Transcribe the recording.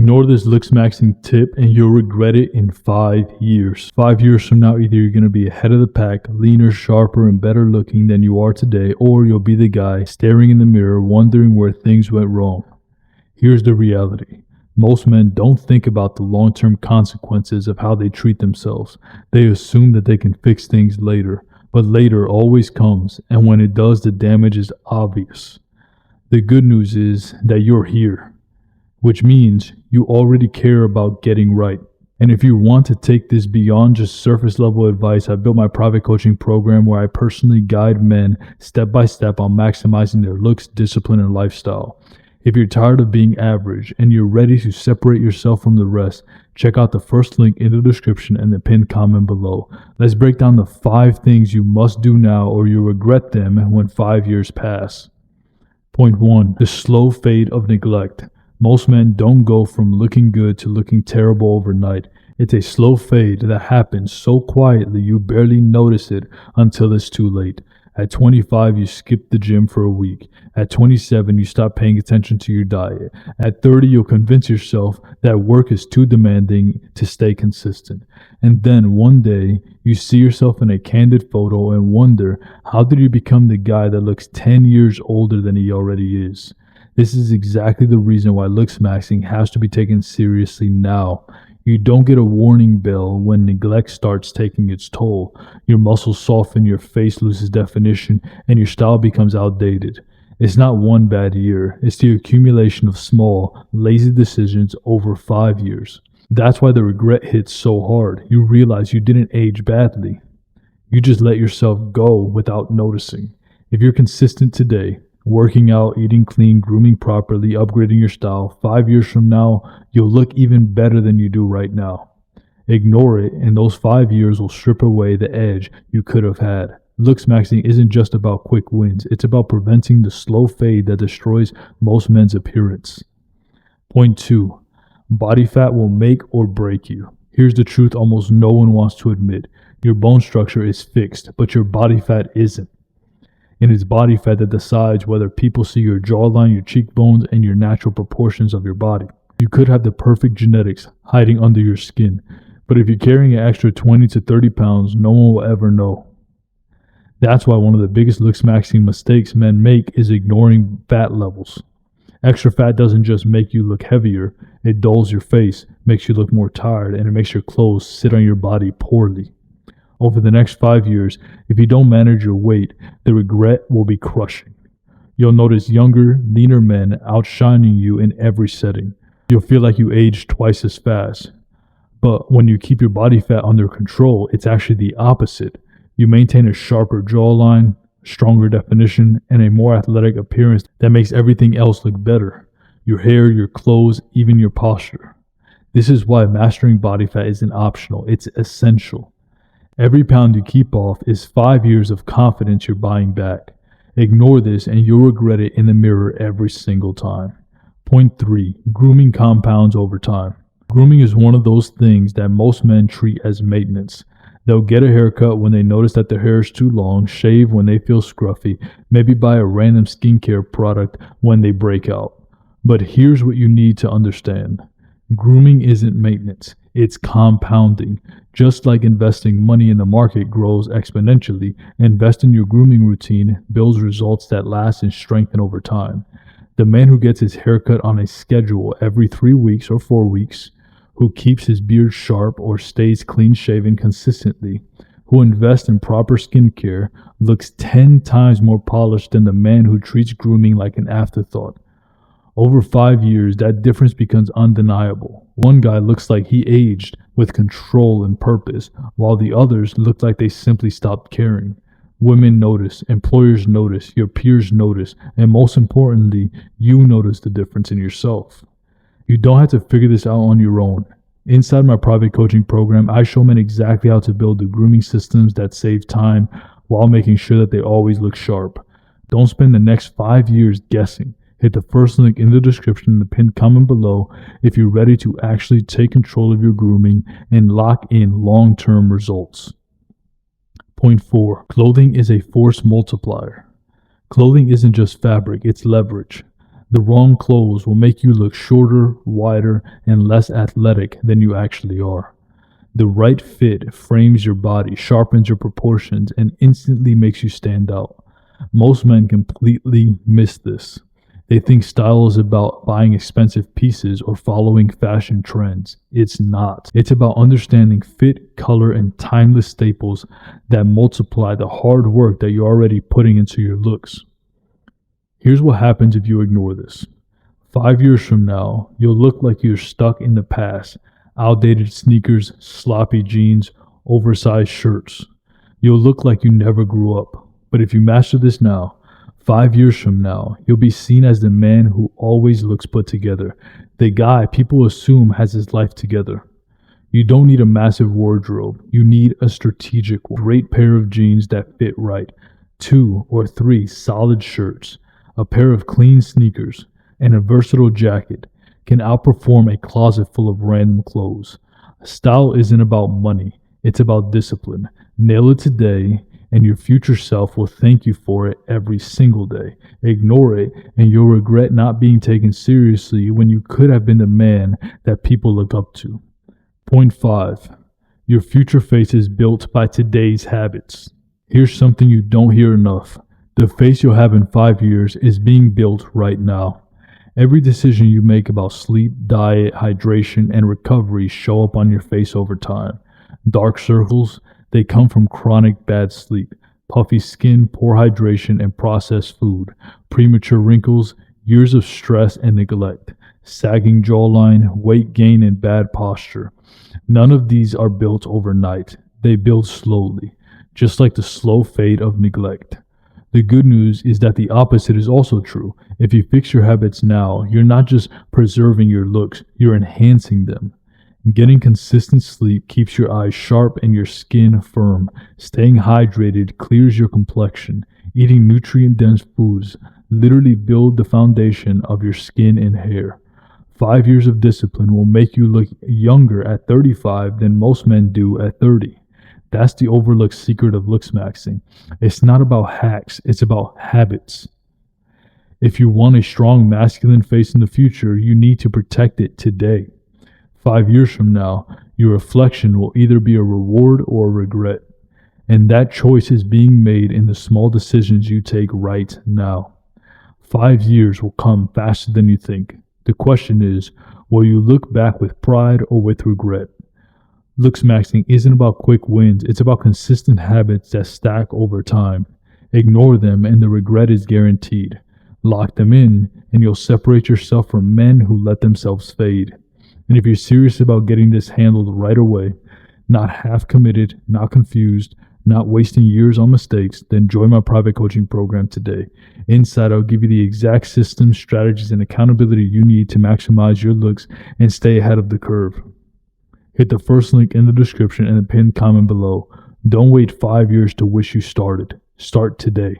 Ignore this Looksmaxxing tip and you'll regret it in 5 years. 5 years from now, either you're going to be ahead of the pack, leaner, sharper, and better looking than you are today, or you'll be the guy staring in the mirror wondering where things went wrong. Here's the reality. Most men don't think about the long-term consequences of how they treat themselves. They assume that they can fix things later, but later always comes, and when it does, the damage is obvious. The good news is that you're here, which means you already care about getting right. And if you want to take this beyond just surface level advice, I built my private coaching program where I personally guide men step by step on maximizing their looks, discipline, and lifestyle. If you're tired of being average and you're ready to separate yourself from the rest, check out the first link in the description and the pinned comment below. Let's break down the 5 things you must do now or you'll regret them when 5 years pass. Point 1. The slow fade of neglect. Most men don't go from looking good to looking terrible overnight. It's a slow fade that happens so quietly you barely notice it until it's too late. At 25, you skip the gym for a week. At 27, you stop paying attention to your diet. At 30, you'll convince yourself that work is too demanding to stay consistent. And then one day, you see yourself in a candid photo and wonder, how did you become the guy that looks 10 years older than he already is? This is exactly the reason why Looksmaxxing has to be taken seriously now. You don't get a warning bell when neglect starts taking its toll. Your muscles soften, your face loses definition, and your style becomes outdated. It's not one bad year. It's the accumulation of small, lazy decisions over 5 years. That's why the regret hits so hard. You realize you didn't age badly. You just let yourself go without noticing. If you're consistent today, working out, eating clean, grooming properly, upgrading your style, 5 years from now, you'll look even better than you do right now. Ignore it, and those 5 years will strip away the edge you could have had. Looksmaxxing isn't just about quick wins. It's about preventing the slow fade that destroys most men's appearance. Point 2. Body fat will make or break you. Here's the truth almost no one wants to admit. Your bone structure is fixed, but your body fat isn't. And it's body fat that decides whether people see your jawline, your cheekbones, and your natural proportions of your body. You could have the perfect genetics hiding under your skin, but if you're carrying an extra 20 to 30 pounds, no one will ever know. That's why one of the biggest Looksmaxxing mistakes men make is ignoring fat levels. Extra fat doesn't just make you look heavier, it dulls your face, makes you look more tired, and it makes your clothes sit on your body poorly. Over the next 5 years, if you don't manage your weight, the regret will be crushing. You'll notice younger, leaner men outshining you in every setting. You'll feel like you aged twice as fast. But when you keep your body fat under control, it's actually the opposite. You maintain a sharper jawline, stronger definition, and a more athletic appearance that makes everything else look better. Your hair, your clothes, even your posture. This is why mastering body fat isn't optional, it's essential. Every pound you keep off is 5 years of confidence you're buying back. Ignore this and you'll regret it in the mirror every single time. Point 3. Grooming compounds over time. Grooming is one of those things that most men treat as maintenance. They'll get a haircut when they notice that their hair is too long, shave when they feel scruffy, maybe buy a random skincare product when they break out. But here's what you need to understand. Grooming isn't maintenance, it's compounding. Just like investing money in the market grows exponentially, invest in your grooming routine builds results that last and strengthen over time. The man who gets his haircut on a schedule every 3 weeks or 4 weeks, who keeps his beard sharp or stays clean-shaven consistently, who invests in proper skincare, looks 10 times more polished than the man who treats grooming like an afterthought. Over 5 years, that difference becomes undeniable. One guy looks like he aged with control and purpose, while the others look like they simply stopped caring. Women notice, employers notice, your peers notice, and most importantly, you notice the difference in yourself. You don't have to figure this out on your own. Inside my private coaching program, I show men exactly how to build the grooming systems that save time while making sure that they always look sharp. Don't spend the next 5 years guessing. Hit the first link in the description and the pinned comment below if you're ready to actually take control of your grooming and lock in long-term results. Point 4. Clothing is a force multiplier. Clothing isn't just fabric, it's leverage. The wrong clothes will make you look shorter, wider, and less athletic than you actually are. The right fit frames your body, sharpens your proportions, and instantly makes you stand out. Most men completely miss this. They think style is about buying expensive pieces or following fashion trends. It's not. It's about understanding fit, color, and timeless staples that multiply the hard work that you're already putting into your looks. Here's what happens if you ignore this. 5 years from now, you'll look like you're stuck in the past. Outdated sneakers, sloppy jeans, oversized shirts. You'll look like you never grew up. But if you master this now, 5 years from now, you'll be seen as the man who always looks put together, the guy people assume has his life together. You don't need a massive wardrobe. You need a strategic one. Great pair of jeans that fit right, 2 or 3 solid shirts, a pair of clean sneakers, and a versatile jacket can outperform a closet full of random clothes. Style isn't about money, it's about discipline. Nail it today, and your future self will thank you for it every single day. Ignore it, and you'll regret not being taken seriously when you could have been the man that people look up to. Point 5. Your future face is built by today's habits. Here's something you don't hear enough. The face you'll have in 5 years is being built right now. Every decision you make about sleep, diet, hydration, and recovery show up on your face over time. Dark circles, they come from chronic bad sleep. Puffy skin, poor hydration, and processed food. Premature wrinkles, years of stress and neglect. Sagging jawline, weight gain, and bad posture. None of these are built overnight. They build slowly, just like the slow fade of neglect. The good news is that the opposite is also true. If you fix your habits now, you're not just preserving your looks, you're enhancing them. Getting consistent sleep keeps your eyes sharp and your skin firm. Staying hydrated clears your complexion. Eating nutrient-dense foods literally build the foundation of your skin and hair. 5 years of discipline will make you look younger at 35 than most men do at 30. That's the overlooked secret of Looksmaxxing. It's not about hacks, it's about habits. If you want a strong masculine face in the future, you need to protect it today. 5 years from now, your reflection will either be a reward or a regret. And that choice is being made in the small decisions you take right now. 5 years will come faster than you think. The question is, will you look back with pride or with regret? Looksmaxxing isn't about quick wins, it's about consistent habits that stack over time. Ignore them and the regret is guaranteed. Lock them in and you'll separate yourself from men who let themselves fade. And if you're serious about getting this handled right away, not half committed, not confused, not wasting years on mistakes, then join my private coaching program today. Inside, I'll give you the exact systems, strategies, and accountability you need to maximize your looks and stay ahead of the curve. Hit the first link in the description and the pinned comment below. Don't wait 5 years to wish you started. Start today.